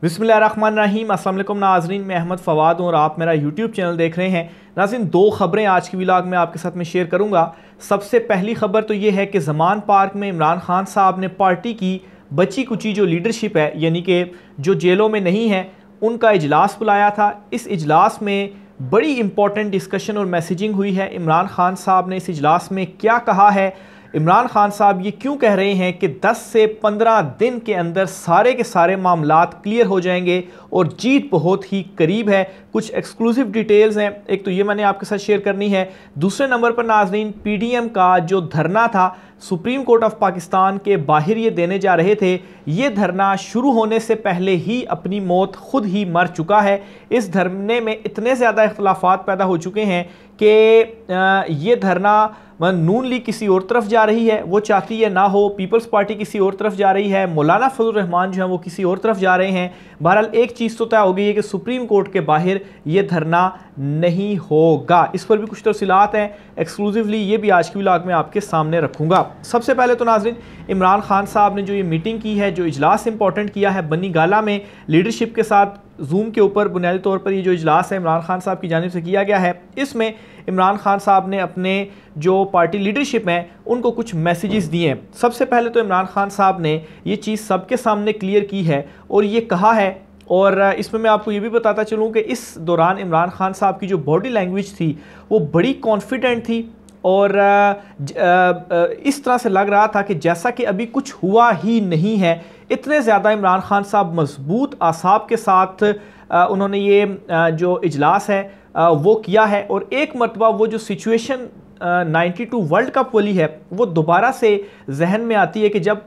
बिस्मिल्लाहिर्रहमानिर्रहीम। अस्सलाम वालेकुम नाज़रीन, मैं अहमद फ़वाद हूँ और आप मेरा यूट्यूब चैनल देख रहे हैं। नाज़रीन, दो ख़बरें आज की व्लॉग में आपके साथ में शेयर करूँगा। सबसे पहली ख़बर तो ये है कि ज़मान पार्क में इमरान खान साहब ने पार्टी की बची कुची जो लीडरशिप है, यानी कि जो जेलों में नहीं है, उनका इजलास बुलाया था। इस इजलास में बड़ी इंपॉर्टेंट डिस्कशन और मैसेजिंग हुई है। इमरान खान साहब ने इस इजलास में क्या कहा है, इमरान खान साहब ये क्यों कह रहे हैं कि 10 से 15 दिन के अंदर सारे के सारे मामलात क्लियर हो जाएंगे और जीत बहुत ही करीब है। कुछ एक्सक्लूसिव डिटेल्स हैं, एक तो ये मैंने आपके साथ शेयर करनी है। दूसरे नंबर पर नाज़रीन, पीडीएम का जो धरना था सुप्रीम कोर्ट ऑफ पाकिस्तान के बाहर ये देने जा रहे थे, ये धरना शुरू होने से पहले ही अपनी मौत खुद ही मर चुका है। इस धरने में इतने ज़्यादा इख्तलाफात पैदा हो चुके हैं कि ये धरना नून लीग किसी और तरफ जा रही है, वो चाहती है ना हो, पीपल्स पार्टी किसी और तरफ जा रही है, मौलाना फजल रहमान जो है वो किसी और तरफ जा रहे हैं। बहरहाल एक चीज़ तो तय हो गई है कि सुप्रीम कोर्ट के बाहर ये धरना नहीं होगा। इस पर भी कुछ तफसीलात हैं, एक्सक्लूसिवली ये भी आज की व्लॉग में आपके सामने रखूँगा। सबसे पहले तो नाज़रीन, इमरान खान साहब ने जो ये मीटिंग की है, जो इजलास इंपॉर्टेंट किया है बनी गाला में लीडरशिप के साथ जूम के ऊपर, बुनियादी तौर पर ये जो इजलास है इमरान खान साहब की जानिब से किया गया है, इसमें इमरान खान साहब ने अपने जो पार्टी लीडरशिप हैं उनको कुछ मैसेजेस दिए हैं। सबसे पहले तो इमरान खान साहब ने ये चीज़ सबके सामने क्लियर की है और ये कहा है, और इसमें मैं आपको ये भी बताता चलूँ कि इस दौरान इमरान खान साहब की जो बॉडी लैंग्वेज थी वो बड़ी कॉन्फिडेंट थी और इस तरह से लग रहा था कि जैसा कि अभी कुछ हुआ ही नहीं है। इतने ज़्यादा इमरान खान साहब मजबूत आसाब के साथ उन्होंने ये जो इजलास है वो किया है। और एक मरतबा वो जो सिचुएशन 92 वर्ल्ड कप वाली है वो दोबारा से जहन में आती है कि जब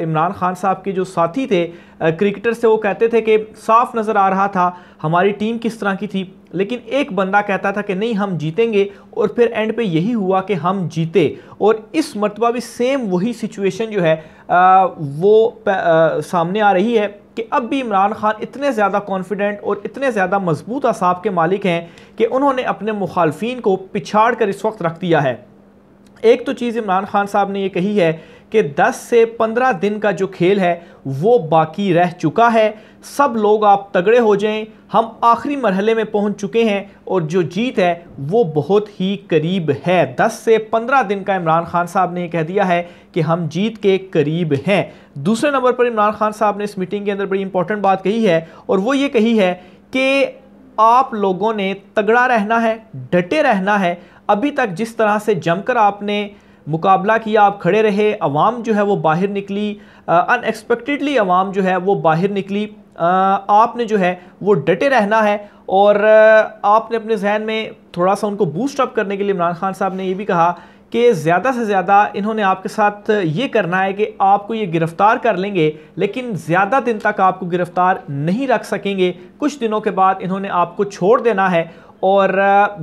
इमरान खान साहब के जो साथी थे क्रिकेटर से, वो कहते थे कि साफ नज़र आ रहा था हमारी टीम किस तरह की थी, लेकिन एक बंदा कहता था कि नहीं हम जीतेंगे, और फिर एंड पे यही हुआ कि हम जीते। और इस मरतबा भी सेम वही सिचुएशन जो है वो सामने आ रही है कि अब भी इमरान खान इतने ज़्यादा कॉन्फिडेंट और इतने ज़्यादा मजबूत आसाब के मालिक हैं कि उन्होंने अपने मुखालफिन को पिछाड़ कर इस वक्त रख दिया है। एक तो चीज़ इमरान खान साहब ने ये कही है कि 10 से 15 दिन का जो खेल है वो बाकी रह चुका है, सब लोग आप तगड़े हो जाएं, हम आखिरी मरहले में पहुंच चुके हैं और जो जीत है वो बहुत ही करीब है। 10 से 15 दिन का इमरान खान साहब ने कह दिया है कि हम जीत के करीब हैं। दूसरे नंबर पर इमरान खान साहब ने इस मीटिंग के अंदर बड़ी इंपॉर्टेंट बात कही है और वो ये कही है कि आप लोगों ने तगड़ा रहना है, डटे रहना है। अभी तक जिस तरह से जमकर आपने मुकाबला किया, आप खड़े रहे, अवाम जो है वो बाहर निकली, अनएक्सपेक्टेडली अवाम जो है वो बाहर निकली, आपने जो है वो डटे रहना है। और आपने अपने जहन में थोड़ा सा उनको बूस्ट अप करने के लिए इमरान खान साहब ने ये भी कहा कि ज़्यादा से ज़्यादा इन्होंने आपके साथ ये करना है कि आपको ये गिरफ़्तार कर लेंगे, लेकिन ज़्यादा दिन तक आपको गिरफ़्तार नहीं रख सकेंगे, कुछ दिनों के बाद इन्होंने आपको छोड़ देना है। और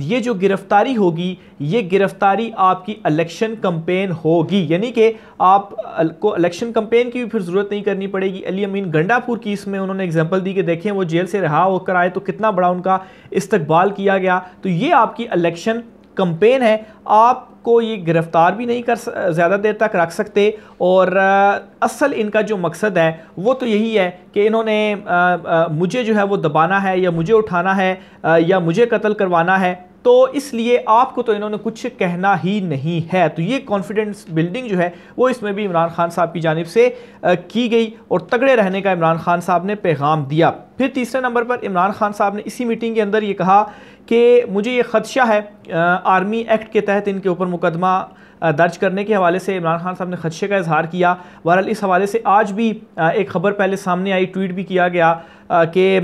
ये जो गिरफ्तारी होगी, ये गिरफ्तारी आपकी इलेक्शन कैंपेन होगी, यानी कि आपको इलेक्शन कैंपेन की भी फिर ज़रूरत नहीं करनी पड़ेगी। अली अमीन गंडापुर की इसमें उन्होंने एग्जांपल दी कि देखें वो जेल से रिहा होकर आए तो कितना बड़ा उनका इस्तकबाल किया गया। तो ये आपकी इलेक्शन कैंपेन है, आपको ये गिरफ्तार भी नहीं कर ज़्यादा देर तक रख सकते। और असल इनका जो मकसद है वो तो यही है कि इन्होंने मुझे जो है वो दबाना है या मुझे उठाना है या मुझे कत्ल करवाना है, तो इसलिए आपको तो इन्होंने कुछ कहना ही नहीं है। तो ये कॉन्फिडेंस बिल्डिंग जो है वो इसमें भी इमरान खान साहब की जानिब से की गई और तगड़े रहने का इमरान खान साहब ने पैगाम दिया। फिर तीसरे नंबर पर इमरान खान साहब ने इसी मीटिंग के अंदर ये कहा कि मुझे ये खदशा है, आर्मी एक्ट के तहत इनके ऊपर मुकदमा दर्ज करने के हवाले से इमरान खान साहब ने खदशे का इजहार किया। बहरहाल इस हवाले से आज भी एक ख़बर पहले सामने आई, ट्वीट भी किया गया कि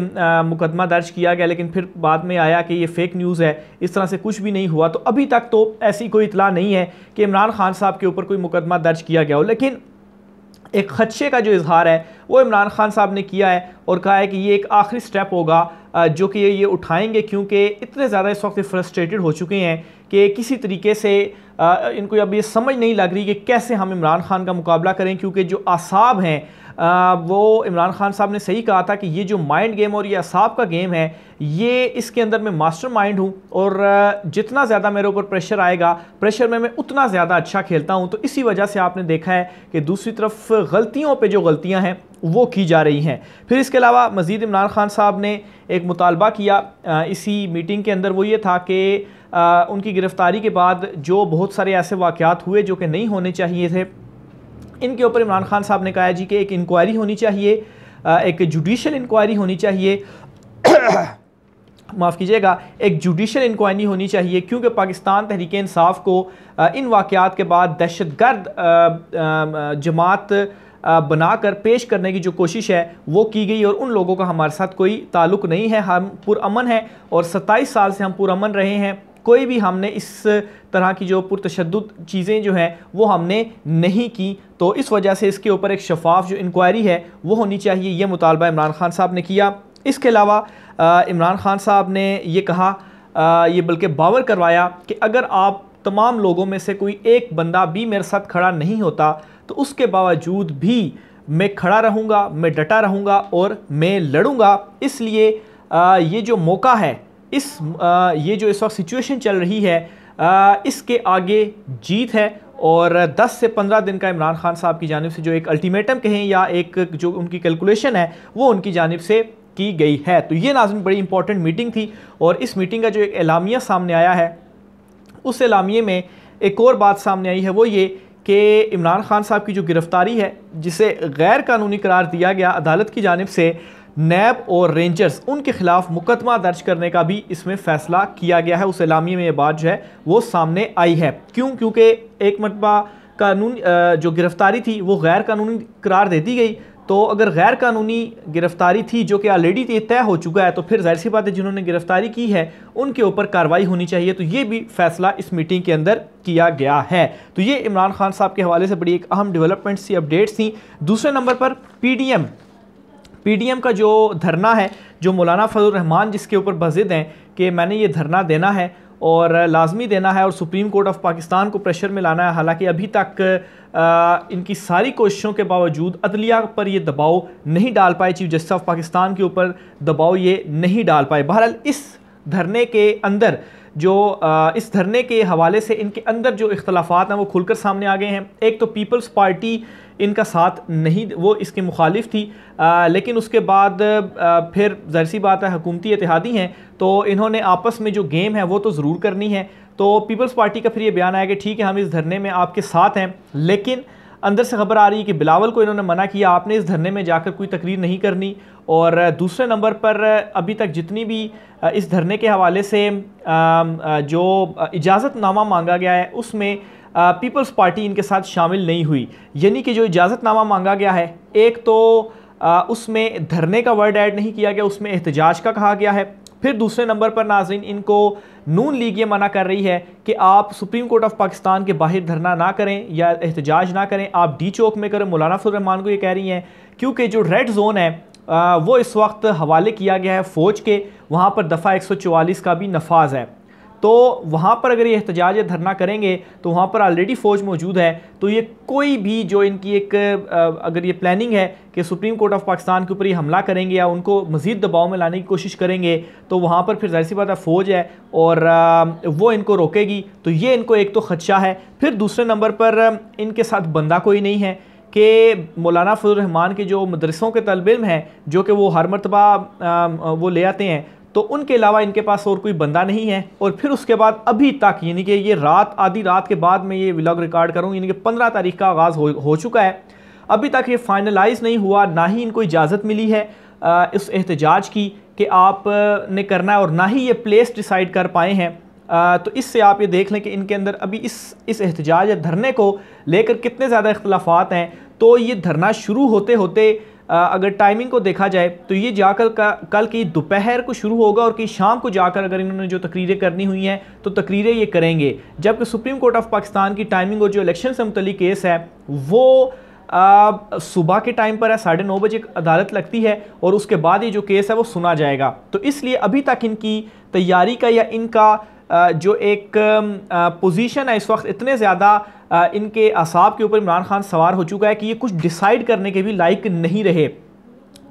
मुकदमा दर्ज किया गया, लेकिन फिर बाद में आया कि ये फ़ेक न्यूज़ है, इस तरह से कुछ भी नहीं हुआ। तो अभी तक तो ऐसी कोई इतला नहीं है कि इमरान खान साहब के ऊपर कोई मुकदमा दर्ज किया गया हो, लेकिन एक खदशे का जो इजहार है वो इमरान खान साहब ने किया है और कहा है कि ये एक आखिरी स्टेप होगा जो कि ये उठाएंगे, क्योंकि इतने ज़्यादा इस वक्त फ्रस्ट्रेटेड हो चुके हैं कि किसी तरीके से इनको अब ये समझ नहीं लग रही कि कैसे हम इमरान खान का मुकाबला करें, क्योंकि जो आसाब हैं वो इमरान खान साहब ने सही कहा था कि ये जो माइंड गेम और ये असाब का गेम है, ये इसके अंदर मैं मास्टर माइंड हूँ और जितना ज़्यादा मेरे ऊपर प्रेशर आएगा, प्रेशर में मैं उतना ज़्यादा अच्छा खेलता हूँ। तो इसी वजह से आपने देखा है कि दूसरी तरफ गलतियों पे जो गलतियाँ हैं वो की जा रही हैं। फिर इसके अलावा मज़ीद इमरान खान साहब ने एक मुतालबा किया इसी मीटिंग के अंदर, वो ये था कि उनकी गिरफ़्तारी के बाद जो बहुत सारे ऐसे वाक़यात हुए जो कि नहीं होने चाहिए थे, इनके ऊपर इमरान खान साहब ने कहा जी कि एक इंक्वायरी होनी चाहिए, एक जुडिशल इंक्वायरी होनी चाहिए माफ़ कीजिएगा, एक जुडिशल इंक्वायरी होनी चाहिए, क्योंकि पाकिस्तान तहरीक इंसाफ को इन वाक़यात के बाद दहशतगर्द जमात बनाकर पेश करने की जो कोशिश है वो की गई, और उन लोगों का हमारे साथ कोई ताल्लुक़ नहीं है। हम पुरअमन हैं और 27 साल से हम पुरअमन रहे हैं, कोई भी हमने इस तरह की जो पुरतशद्दुद चीज़ें जो हैं वो हमने नहीं की, तो इस वजह से इसके ऊपर एक शफाफ जो इंक्वायरी है वो होनी चाहिए। ये मुतालबा इमरान खान साहब ने किया। इसके अलावा इमरान खान साहब ने ये कहा, ये बल्कि बावर करवाया कि अगर आप तमाम लोगों में से कोई एक बंदा भी मेरे साथ खड़ा नहीं होता तो उसके बावजूद भी मैं खड़ा रहूँगा, मैं डटा रहूँगा और मैं लड़ूँगा। इसलिए ये जो मौका है, ये जो इस वक्त सिचुएशन चल रही है, इसके आगे जीत है। और 10 से 15 दिन का इमरान खान साहब की जानिब से जो एक अल्टीमेटम कहें या एक जो उनकी कैलकुलेशन है वो उनकी जानिब से की गई है। तो ये नाज़रीन बड़ी इंपॉर्टेंट मीटिंग थी, और इस मीटिंग का जो एक एलामिया सामने आया है, उस एलामिये में एक और बात सामने आई है, वो ये कि इमरान खान साहब की जो गिरफ़्तारी है, जिसे गैर कानूनी करार दिया गया अदालत की जानिब से, नैब और रेंजर्स उनके ख़िलाफ़ मुकदमा दर्ज करने का भी इसमें फ़ैसला किया गया है। उस एलामिये में ये बात जो है वो सामने आई है। क्योंकि एक मरतबा कानून जो गिरफ़्तारी थी वो गैर कानूनी करार दे दी गई, तो अगर गैर कानूनी गिरफ़्तारी थी जो कि ऑलरेडी तय हो चुका है, तो फिर ज़ाहिर सी बात है जिन्होंने गिरफ़्तारी की है उनके ऊपर कार्रवाई होनी चाहिए। तो ये भी फ़ैसला इस मीटिंग के अंदर किया गया है। तो ये इमरान खान साहब के हवाले से बड़ी एक अहम डेवलपमेंट सी अपडेट्स थी। दूसरे नंबर पर पीडीएम का जो धरना है, जो मौलाना फजल रहमान जिसके ऊपर बज़िद हैं कि मैंने ये धरना देना है और लाजमी देना है और सुप्रीम कोर्ट ऑफ पाकिस्तान को प्रेशर में लाना है। हालांकि अभी तक इनकी सारी कोशिशों के बावजूद अदलिया पर ये दबाव नहीं डाल पाए, चीफ जस्टिस ऑफ पाकिस्तान के ऊपर दबाव ये नहीं डाल पाए। बहरहाल इस धरने के अंदर इस धरने के हवाले से इनके अंदर जो इख्तलाफात हैं वो खुलकर सामने आ गए हैं। एक तो पीपल्स पार्टी इनका साथ नहीं, वो इसके मुखालिफ थी, लेकिन उसके बाद फिर ज़ाहिर सी बात है हुकूमती इत्तेहादी हैं, तो इन्होंने आपस में जो गेम है वो तो ज़रूर करनी है। तो पीपल्स पार्टी का फिर ये बयान आया कि ठीक है हम इस धरने में आपके साथ हैं, लेकिन अंदर से खबर आ रही है कि बिलावल को इन्होंने मना किया, आपने इस धरने में जाकर कोई तकरीर नहीं करनी। और दूसरे नंबर पर अभी तक जितनी भी इस धरने के हवाले से जो इजाज़तनामा मांगा गया है उसमें पीपल्स पार्टी इनके साथ शामिल नहीं हुई। यानी कि जो इजाज़तनामा मांगा गया है, एक तो उसमें धरने का वर्ड ऐड नहीं किया गया, उसमें एहतजाज का कहा गया है। फिर दूसरे नंबर पर नाज़रीन इनको नून लीग ये मना कर रही है कि आप सुप्रीम कोर्ट ऑफ पाकिस्तान के बाहर धरना ना करें या एहतजाज ना करें, आप डी चौक में करें। मौलाना फजल रहमान को ये कह रही हैं क्योंकि जो रेड जोन है वो इस वक्त हवाले किया गया है फ़ौज के, वहाँ पर दफ़ा 144 का भी नफाज है। तो वहाँ पर अगर ये एहतजाज या धरना करेंगे तो वहाँ पर ऑलरेडी फ़ौज मौजूद है, तो ये कोई भी जो इनकी एक अगर ये प्लानिंग है कि सुप्रीम कोर्ट ऑफ पाकिस्तान के ऊपर ये हमला करेंगे या उनको मज़ीद दबाव में लाने की कोशिश करेंगे, तो वहाँ पर फिर ज़ाहिर सी बात है फ़ौज है और वो इनको रोकेगी। तो ये इनको एक तो ख़दशा है। फिर दूसरे नंबर पर इनके साथ बंदा कोई नहीं है कि मौलाना फजल रहमान के जो मदरसों के तलब इल्म हैं जो कि वो हर मरतबा वो ले आते हैं, तो उनके अलावा इनके पास और कोई बंदा नहीं है। और फिर उसके बाद अभी तक यानी कि ये आधी रात के बाद मैं ये व्लॉग रिकॉर्ड करूँ, यानी कि 15 तारीख का आगाज़ हो चुका है, अभी तक ये फाइनलाइज नहीं हुआ, ना ही इनको इजाज़त मिली है इस एहतजाज की कि आप ने करना है, और ना ही ये प्लेस डिसाइड कर पाए हैं। तो इससे आप ये देख लें कि इनके अंदर अभी इस एहतजाज या धरने को लेकर कितने ज़्यादा इख्तलाफात हैं। तो ये धरना शुरू होते होते अगर टाइमिंग को देखा जाए तो ये जाकर कल की दोपहर को शुरू होगा और कि शाम को जाकर अगर इन्होंने जो तकरीरें करनी हुई हैं तो तकरीरें ये करेंगे। जबकि सुप्रीम कोर्ट ऑफ पाकिस्तान की टाइमिंग और जो इलेक्शन से मुतल्लिक केस है वो सुबह के टाइम पर है, 9:30 बजे अदालत लगती है और उसके बाद ये जो केस है वो सुना जाएगा। तो इसलिए अभी तक इनकी तैयारी का या इनका जो एक पोजीशन है इस वक्त इतने ज़्यादा इनके असाब के ऊपर इमरान खान सवार हो चुका है कि ये कुछ डिसाइड करने के भी लायक नहीं रहे।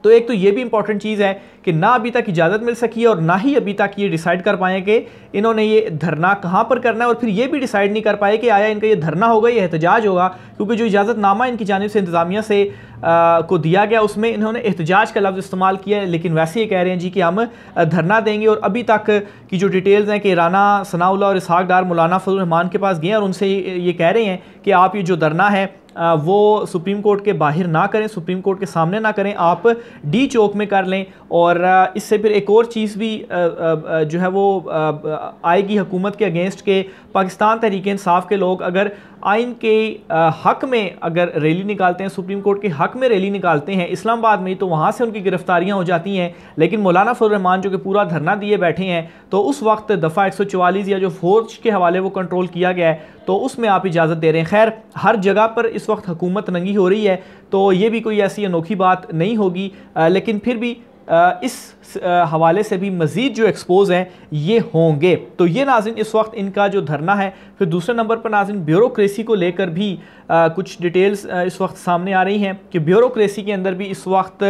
तो एक तो ये भी इंपॉर्टेंट चीज़ है कि ना अभी तक इजाज़त मिल सकी है और ना ही अभी तक ये डिसाइड कर पाए कि इन्होंने ये धरना कहाँ पर करना है, और फिर ये भी डिसाइड नहीं कर पाए कि आया इनका ये धरना होगा या एहतजाज होगा, क्योंकि जो इजाज़तनामा इनकी जानिब से इंतज़ामिया से को दिया गया उसमें इन्होंने एहतजाज का लफ्ज़ इस्तेमाल किया है, लेकिन वैसे ये कह रहे हैं जी कि हम धरना देंगे। और अभी तक की जो डिटेल्स हैं कि राना सनाउल्लाह और इसहाक डार मौलाना फजल रहमान के पास गए और उनसे ये कह रहे हैं कि आप ये जो धरना है वो सुप्रीम कोर्ट के बाहर ना करें, सुप्रीम कोर्ट के सामने ना करें, आप डी चौक में कर लें। और इससे फिर एक और चीज़ भी जो है वो आएगी हुकूमत के अगेंस्ट के पाकिस्तान तहरीक इंसाफ के लोग अगर आइन के हक में अगर रैली निकालते हैं, सुप्रीम कोर्ट के हक में रैली निकालते हैं इस्लामाबाद में, तो वहाँ से उनकी गिरफ्तारियाँ हो जाती हैं। लेकिन मौलाना फजल रहमान जो कि पूरा धरना दिए बैठे हैं, तो उस वक्त दफ़ा 144 या जो फौज के हवाले वो कंट्रोल किया गया है, तो उसमें आप इजाज़त दे रहे हैं। खैर हर जगह पर इस वक्त हुकूमत नंगी हो रही है, तो ये भी कोई ऐसी अनोखी बात नहीं होगी, लेकिन फिर भी इस हवाले से भी मज़ीद जो एक्सपोज हैं ये होंगे। तो ये नाज़रीन इस वक्त इनका जो धरना है। फिर दूसरे नंबर पर नाज़रीन ब्यूरोक्रेसी को लेकर भी कुछ डिटेल्स इस वक्त सामने आ रही हैं कि ब्यूरोक्रेसी के अंदर भी इस वक्त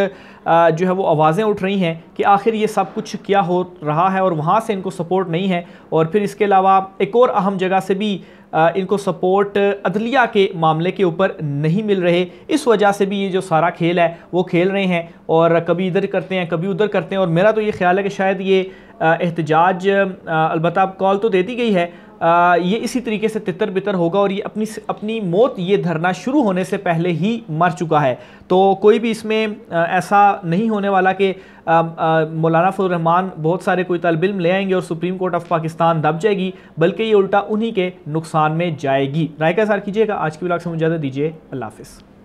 जो है वो आवाज़ें उठ रही हैं कि आखिर ये सब कुछ क्या हो रहा है, और वहाँ से इनको सपोर्ट नहीं है। और फिर इसके अलावा एक और अहम जगह से भी इनको सपोर्ट अदलिया के मामले के ऊपर नहीं मिल रहे। इस वजह से भी ये जो सारा खेल है वो खेल रहे हैं, और कभी इधर करते हैं कभी उधर करते हैं। और मेरा तो ये ख्याल है कि शायद ये एहतजाज अलबत्ता कॉल तो दे दी गई है, ये इसी तरीके से तितर बितर होगा, और ये अपनी मौत ये धरना शुरू होने से पहले ही मर चुका है। तो कोई भी इसमें ऐसा नहीं होने वाला कि मौलाना फजल रहमान बहुत सारे कोई तलब इल्म ले आएंगे और सुप्रीम कोर्ट ऑफ पाकिस्तान दब जाएगी, बल्कि ये उल्टा उन्हीं के नुकसान में जाएगी। राय का इज़हार कीजिएगा। आज की व्लॉग से मुझे इजाज़त दीजिए। अल्लाह हाफ़िज़।